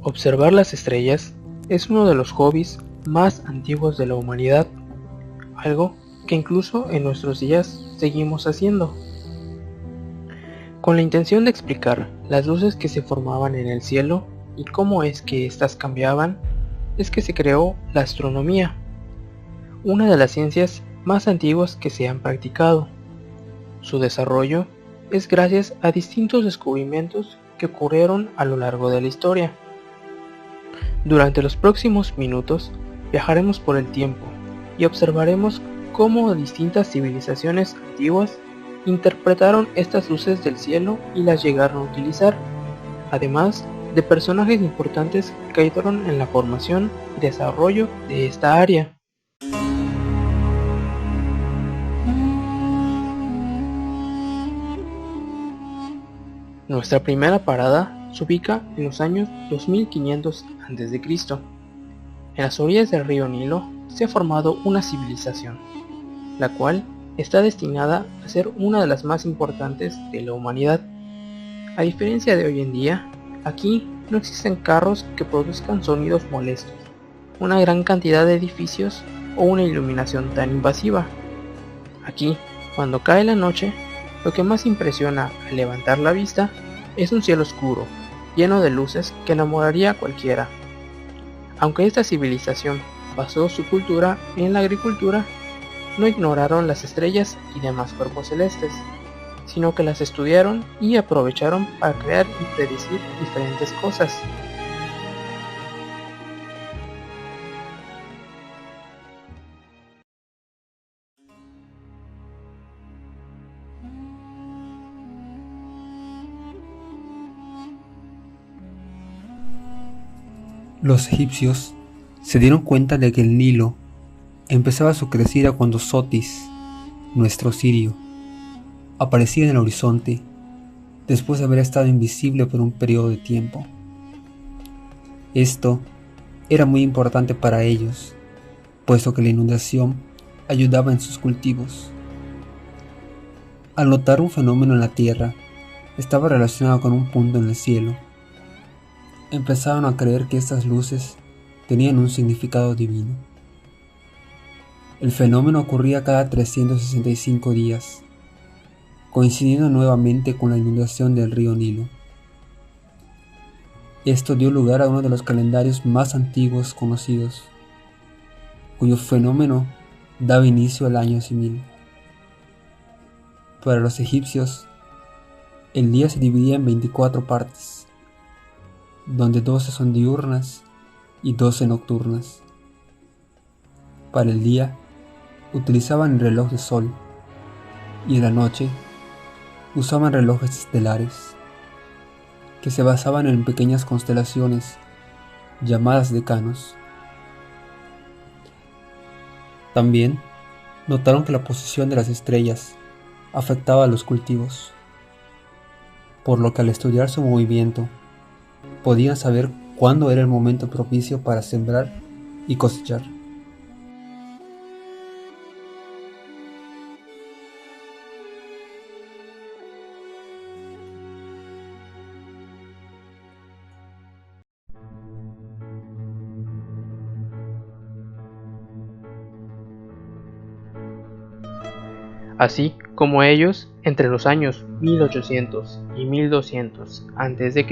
Observar las estrellas es uno de los hobbies más antiguos de la humanidad, algo que incluso en nuestros días seguimos haciendo. Con la intención de explicar las luces que se formaban en el cielo y cómo es que éstas cambiaban, es que se creó la astronomía, una de las ciencias más antiguas que se han practicado. Su desarrollo es gracias a distintos descubrimientos que ocurrieron a lo largo de la historia. Durante los próximos minutos viajaremos por el tiempo y observaremos cómo distintas civilizaciones antiguas interpretaron estas luces del cielo y las llegaron a utilizar, además de personajes importantes que ayudaron en la formación y desarrollo de esta área. Nuestra primera parada se ubica en los años 2500 a.C. En las orillas del río Nilo se ha formado una civilización, la cual está destinada a ser una de las más importantes de la humanidad. A diferencia de hoy en día, aquí no existen carros que produzcan sonidos molestos, una gran cantidad de edificios o una iluminación tan invasiva. Aquí, cuando cae la noche, lo que más impresiona al levantar la vista es un cielo oscuro, lleno de luces que enamoraría a cualquiera. Aunque esta civilización basó su cultura en la agricultura, no ignoraron las estrellas y demás cuerpos celestes, sino que las estudiaron y aprovecharon para crear y predecir diferentes cosas. Los egipcios se dieron cuenta de que el Nilo empezaba su crecida cuando Sotis, nuestro Sirio, aparecía en el horizonte después de haber estado invisible por un periodo de tiempo. Esto era muy importante para ellos, puesto que la inundación ayudaba en sus cultivos. Al notar un fenómeno en la Tierra, estaba relacionado con un punto en el cielo. Empezaron a creer que estas luces tenían un significado divino. El fenómeno ocurría cada 365 días, coincidiendo nuevamente con la inundación del río Nilo. Esto dio lugar a uno de los calendarios más antiguos conocidos, cuyo fenómeno daba inicio al año 6000. Para los egipcios, el día se dividía en 24 partes, donde 12 son diurnas y 12 nocturnas. Para el día, utilizaban el reloj de sol, y en la noche, usaban relojes estelares, que se basaban en pequeñas constelaciones llamadas decanos. También notaron que la posición de las estrellas afectaba a los cultivos, por lo que al estudiar su movimiento, podían saber cuándo era el momento propicio para sembrar y cosechar. Así como ellos, entre los años 1800 y 1200 a.C.,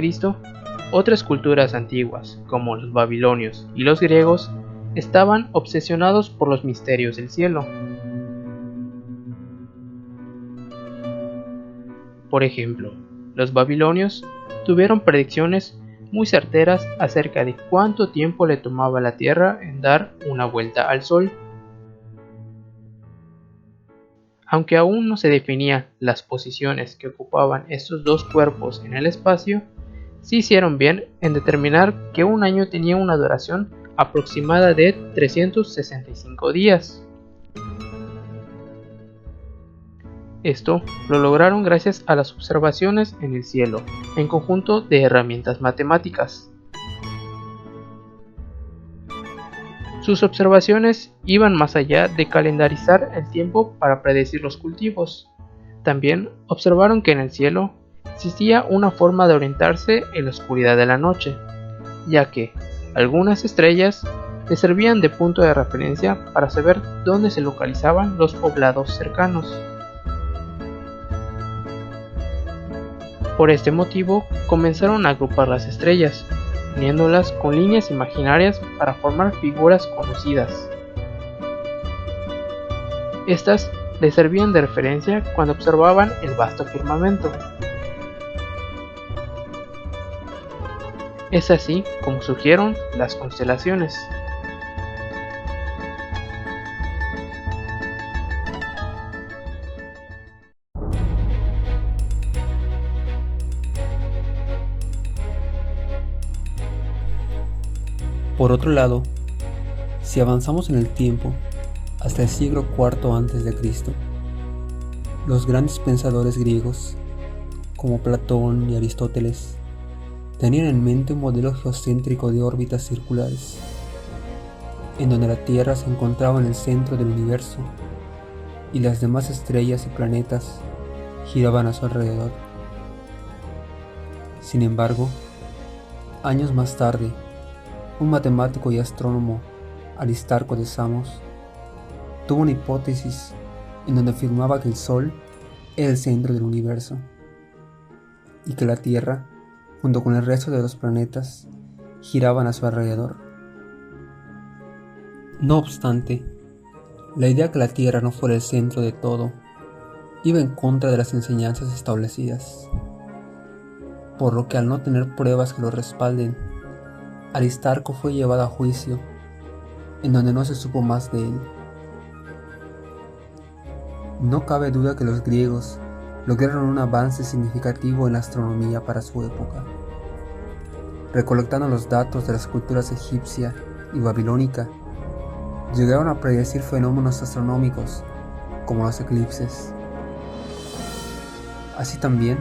otras culturas antiguas, como los babilonios y los griegos, estaban obsesionados por los misterios del cielo. Por ejemplo, los babilonios tuvieron predicciones muy certeras acerca de cuánto tiempo le tomaba a la Tierra en dar una vuelta al Sol. Aunque aún no se definían las posiciones que ocupaban estos dos cuerpos en el espacio, sí hicieron bien en determinar que un año tenía una duración aproximada de 365 días. Esto lo lograron gracias a las observaciones en el cielo, en conjunto de herramientas matemáticas. Sus observaciones iban más allá de calendarizar el tiempo para predecir los cultivos. También observaron que en el cielo existía una forma de orientarse en la oscuridad de la noche, ya que algunas estrellas le servían de punto de referencia para saber dónde se localizaban los poblados cercanos. Por este motivo, comenzaron a agrupar las estrellas, uniéndolas con líneas imaginarias para formar figuras conocidas. Estas les servían de referencia cuando observaban el vasto firmamento. Es así como surgieron las constelaciones. Por otro lado, si avanzamos en el tiempo hasta el siglo IV a.C., los grandes pensadores griegos, como Platón y Aristóteles, tenían en mente un modelo geocéntrico de órbitas circulares, en donde la Tierra se encontraba en el centro del universo y las demás estrellas y planetas giraban a su alrededor. Sin embargo, años más tarde, un matemático y astrónomo, Aristarco de Samos, tuvo una hipótesis en donde afirmaba que el Sol era el centro del universo y que la Tierra, junto con el resto de los planetas, giraban a su alrededor. No obstante, la idea que la Tierra no fuera el centro de todo iba en contra de las enseñanzas establecidas, por lo que al no tener pruebas que lo respalden, Aristarco fue llevado a juicio, en donde no se supo más de él. No cabe duda que los griegos lograron un avance significativo en la astronomía para su época, recolectando los datos de las culturas egipcia y babilónica. Llegaron a predecir fenómenos astronómicos como los eclipses. Así también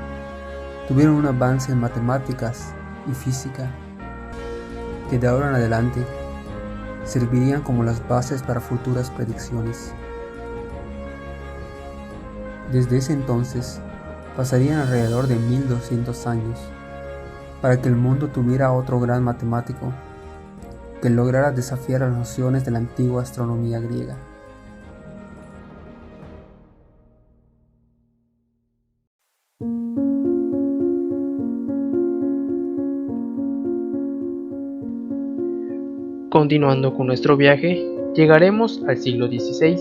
tuvieron un avance en matemáticas y física que de ahora en adelante servirían como las bases para futuras predicciones. Desde ese entonces pasarían alrededor de 1200 años para que el mundo tuviera otro gran matemático que lograra desafiar las nociones de la antigua astronomía griega. Continuando con nuestro viaje, llegaremos al siglo XVI.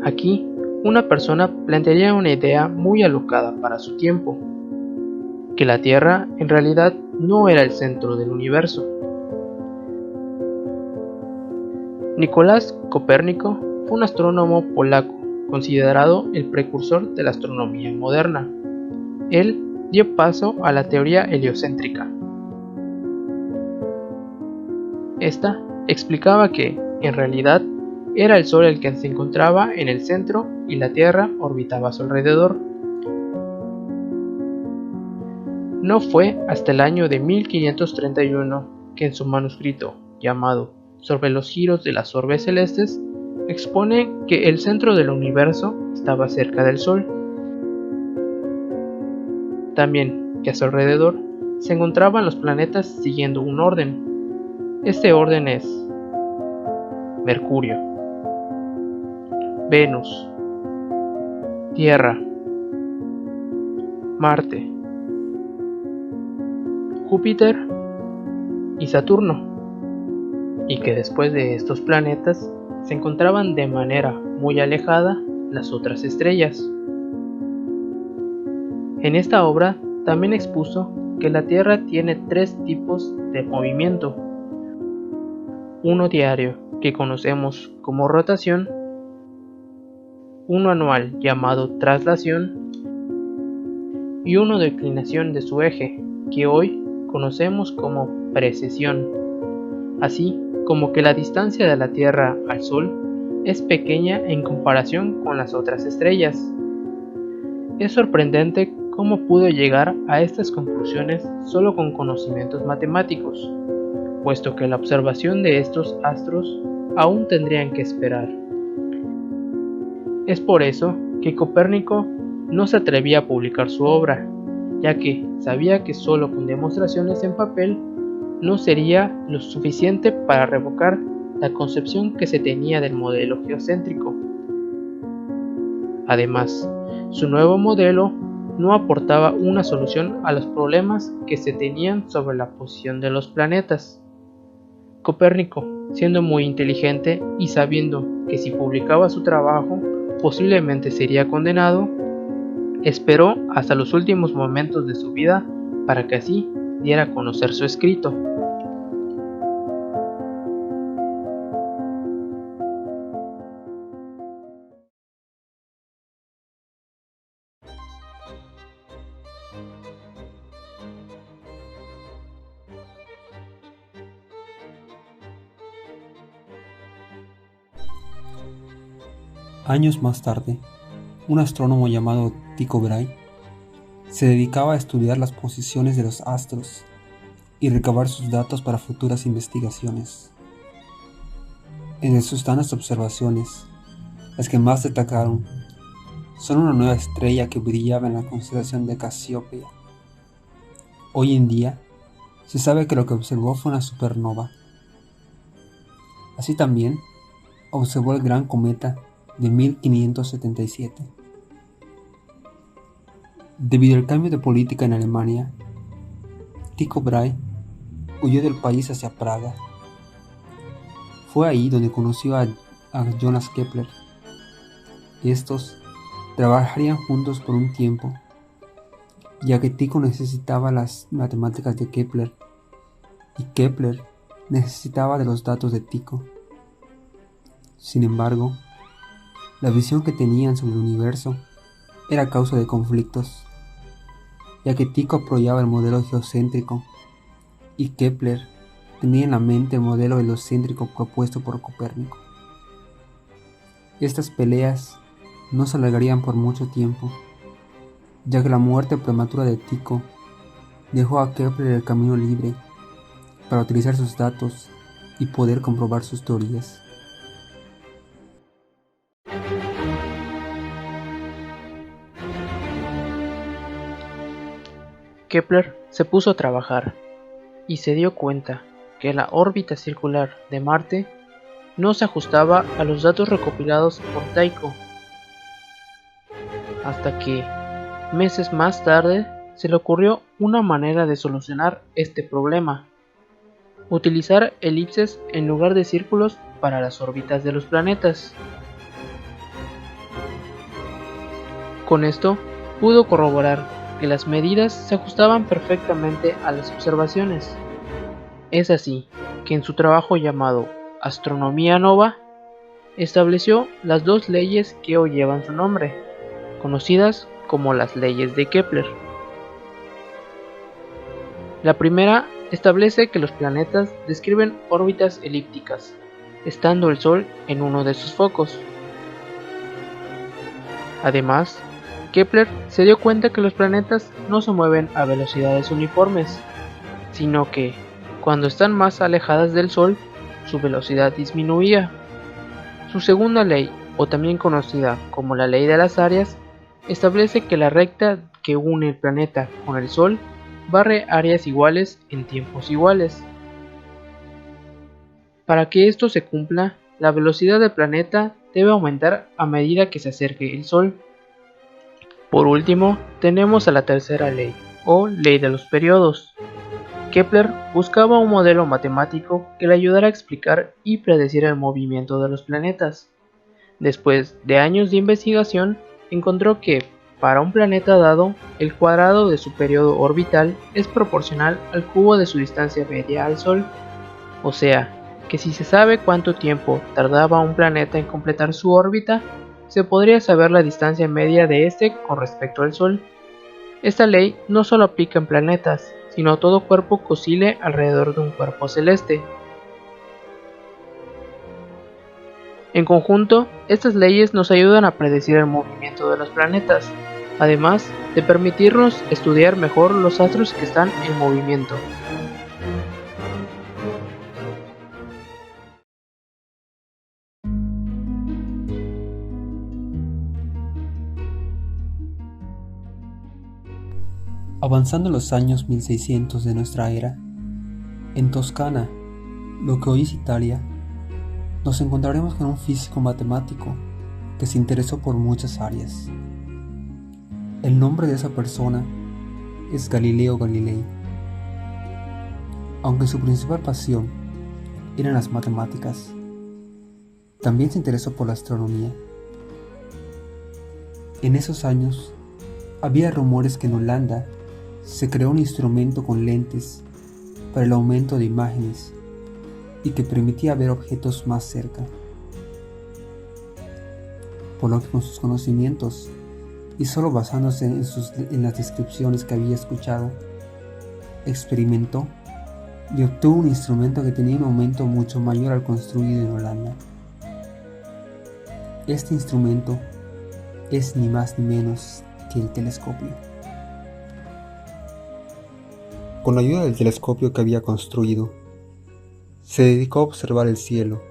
Aquí, una persona plantearía una idea muy alocada para su tiempo, que la Tierra en realidad no era el centro del universo. Nicolás Copérnico fue un astrónomo polaco, considerado el precursor de la astronomía moderna. Él dio paso a la teoría heliocéntrica. Esta explicaba que, en realidad, era el Sol el que se encontraba en el centro y la Tierra orbitaba a su alrededor. No fue hasta el año de 1531 que en su manuscrito, llamado Sobre los giros de las orbes celestes, expone que el centro del universo estaba cerca del Sol. También que a su alrededor se encontraban los planetas siguiendo un orden. Este orden es Mercurio, Venus, Tierra, Marte, Júpiter y Saturno, y que después de estos planetas se encontraban de manera muy alejada las otras estrellas. En esta obra también expuso que la Tierra tiene tres tipos de movimiento: uno diario, que conocemos como rotación, uno anual llamado traslación y uno de inclinación de su eje, que hoy conocemos como precesión, así como que la distancia de la Tierra al Sol es pequeña en comparación con las otras estrellas. Es sorprendente cómo pudo llegar a estas conclusiones solo con conocimientos matemáticos, puesto que la observación de estos astros aún tendrían que esperar. Es por eso que Copérnico no se atrevía a publicar su obra, ya que sabía que solo con demostraciones en papel no sería lo suficiente para revocar la concepción que se tenía del modelo geocéntrico. Además, su nuevo modelo no aportaba una solución a los problemas que se tenían sobre la posición de los planetas. Copérnico, siendo muy inteligente y sabiendo que si publicaba su trabajo posiblemente sería condenado, esperó hasta los últimos momentos de su vida para que así diera a conocer su escrito. Años más tarde, un astrónomo llamado Tycho Brahe se dedicaba a estudiar las posiciones de los astros y recabar sus datos para futuras investigaciones. Entre sus tantas observaciones, las que más destacaron son una nueva estrella que brillaba en la constelación de Casiopea. Hoy en día, se sabe que lo que observó fue una supernova. Así también, observó el gran cometa de 1577. Debido al cambio de política en Alemania, Tycho Brahe huyó del país hacia Praga. Fue ahí donde conoció a Johannes Kepler. Estos trabajarían juntos por un tiempo, ya que Tycho necesitaba las matemáticas de Kepler y Kepler necesitaba de los datos de Tycho. Sin embargo, la visión que tenían sobre el universo era causa de conflictos, ya que Tycho apoyaba el modelo geocéntrico y Kepler tenía en la mente el modelo heliocéntrico propuesto por Copérnico. Estas peleas no se alargarían por mucho tiempo, ya que la muerte prematura de Tycho dejó a Kepler el camino libre para utilizar sus datos y poder comprobar sus teorías. Kepler se puso a trabajar y se dio cuenta que la órbita circular de Marte no se ajustaba a los datos recopilados por Tycho, hasta que, meses más tarde, se le ocurrió una manera de solucionar este problema: utilizar elipses en lugar de círculos para las órbitas de los planetas. Con esto, pudo corroborar que las medidas se ajustaban perfectamente a las observaciones. Es así que en su trabajo llamado Astronomía Nova, estableció las dos leyes que hoy llevan su nombre, conocidas como las leyes de Kepler. La primera establece que los planetas describen órbitas elípticas, estando el Sol en uno de sus focos. Además, Kepler se dio cuenta que los planetas no se mueven a velocidades uniformes, sino que, cuando están más alejadas del Sol, su velocidad disminuía. Su segunda ley, o también conocida como la ley de las áreas, establece que la recta que une el planeta con el Sol barre áreas iguales en tiempos iguales. Para que esto se cumpla, la velocidad del planeta debe aumentar a medida que se acerque el Sol. Por último, tenemos a la tercera ley, o ley de los periodos. Kepler buscaba un modelo matemático que le ayudara a explicar y predecir el movimiento de los planetas. Después de años de investigación, encontró que, para un planeta dado, el cuadrado de su periodo orbital es proporcional al cubo de su distancia media al Sol. O sea, que si se sabe cuánto tiempo tardaba un planeta en completar su órbita, se podría saber la distancia media de este con respecto al Sol. Esta ley no solo aplica en planetas, sino a todo cuerpo que oscile alrededor de un cuerpo celeste. En conjunto, estas leyes nos ayudan a predecir el movimiento de los planetas, además de permitirnos estudiar mejor los astros que están en movimiento. Avanzando los años 1600 de nuestra era, en Toscana, lo que hoy es Italia, nos encontraremos con un físico matemático que se interesó por muchas áreas. El nombre de esa persona es Galileo Galilei. Aunque su principal pasión eran las matemáticas, también se interesó por la astronomía. En esos años, había rumores que en Holanda se creó un instrumento con lentes para el aumento de imágenes y que permitía ver objetos más cerca. Por lo que con sus conocimientos, y solo basándose en las descripciones que había escuchado, experimentó y obtuvo un instrumento que tenía un aumento mucho mayor al construido en Holanda. Este instrumento es ni más ni menos que el telescopio. Con la ayuda del telescopio que había construido, se dedicó a observar el cielo.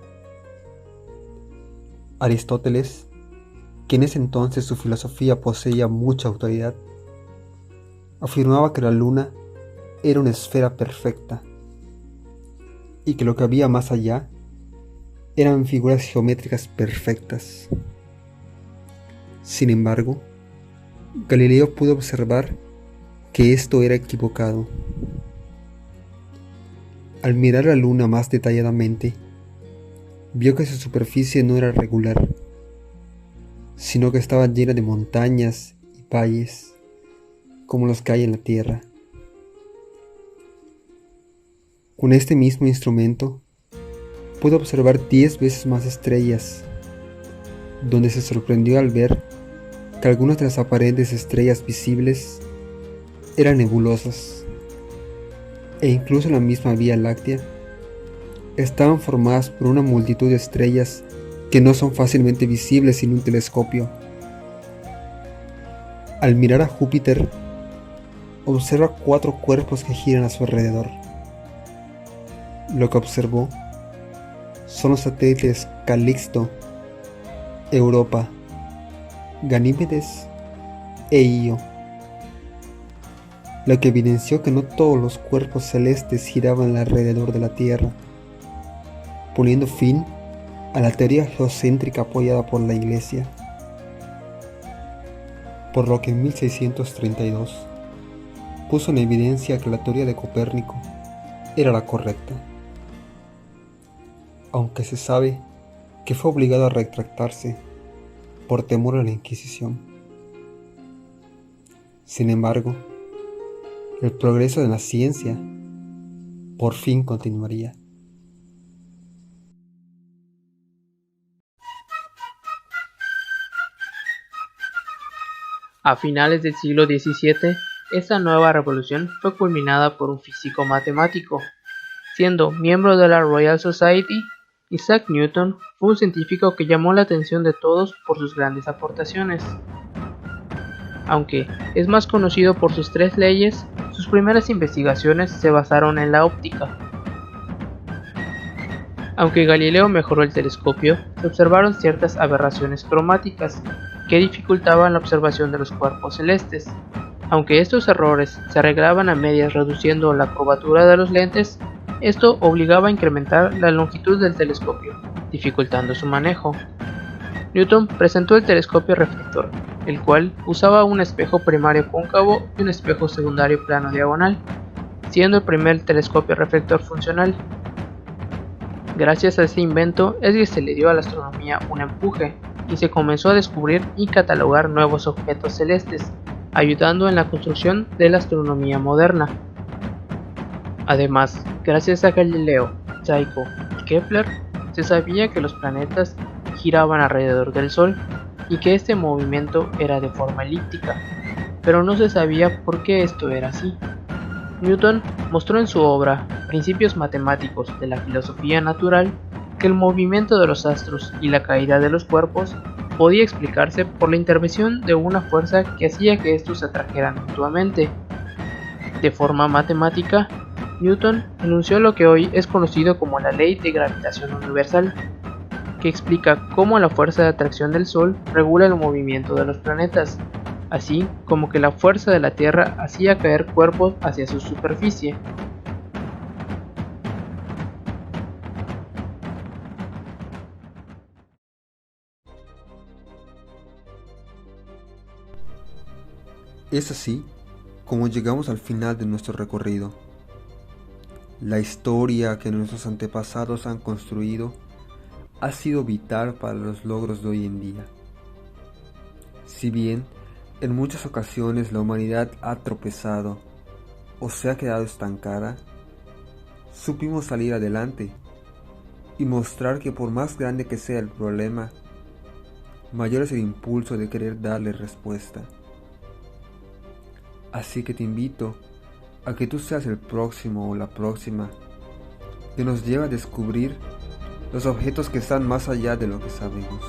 Aristóteles, que en ese entonces su filosofía poseía mucha autoridad, afirmaba que la luna era una esfera perfecta y que lo que había más allá eran figuras geométricas perfectas. Sin embargo, Galileo pudo observar que esto era equivocado. Al mirar la luna más detalladamente, vio que su superficie no era regular, sino que estaba llena de montañas y valles, como los que hay en la Tierra. Con este mismo instrumento, pudo observar 10 veces más estrellas, donde se sorprendió al ver que algunas de las aparentes estrellas visibles eran nebulosas, e incluso la misma Vía Láctea estaban formadas por una multitud de estrellas que no son fácilmente visibles sin un telescopio. Al mirar a Júpiter, observa 4 cuerpos que giran a su alrededor. Lo que observó son los satélites Calixto, Europa, Ganímedes e Io, lo que evidenció que no todos los cuerpos celestes giraban alrededor de la Tierra, poniendo fin a la teoría geocéntrica apoyada por la Iglesia. Por lo que en 1632 puso en evidencia que la teoría de Copérnico era la correcta, aunque se sabe que fue obligado a retractarse por temor a la Inquisición. Sin embargo, el progreso de la ciencia por fin continuaría. A finales del siglo XVII, esta nueva revolución fue culminada por un físico matemático. Siendo miembro de la Royal Society, Isaac Newton fue un científico que llamó la atención de todos por sus grandes aportaciones. Aunque es más conocido por sus 3 leyes, sus primeras investigaciones se basaron en la óptica. Aunque Galileo mejoró el telescopio, se observaron ciertas aberraciones cromáticas que dificultaban la observación de los cuerpos celestes. Aunque estos errores se arreglaban a medias reduciendo la curvatura de los lentes, esto obligaba a incrementar la longitud del telescopio, dificultando su manejo. Newton presentó el telescopio reflector, el cual usaba un espejo primario cóncavo y un espejo secundario plano diagonal, siendo el primer telescopio reflector funcional. Gracias a este invento es que se le dio a la astronomía un empuje y se comenzó a descubrir y catalogar nuevos objetos celestes, ayudando en la construcción de la astronomía moderna. Además, gracias a Galileo, Tycho y Kepler, se sabía que los planetas giraban alrededor del Sol y que este movimiento era de forma elíptica, pero no se sabía por qué esto era así. Newton mostró en su obra Principios matemáticos de la filosofía natural que el movimiento de los astros y la caída de los cuerpos podía explicarse por la intervención de una fuerza que hacía que estos se atrajeran mutuamente. De forma matemática, Newton enunció lo que hoy es conocido como la ley de gravitación universal, que explica cómo la fuerza de atracción del Sol regula el movimiento de los planetas, así como que la fuerza de la Tierra hacía caer cuerpos hacia su superficie. Es así como llegamos al final de nuestro recorrido. La historia que nuestros antepasados han construido ha sido vital para los logros de hoy en día. Si bien en muchas ocasiones la humanidad ha tropezado o se ha quedado estancada, supimos salir adelante y mostrar que por más grande que sea el problema, mayor es el impulso de querer darle respuesta. Así que te invito a que tú seas el próximo o la próxima que nos lleve a descubrir los objetos que están más allá de lo que sabemos.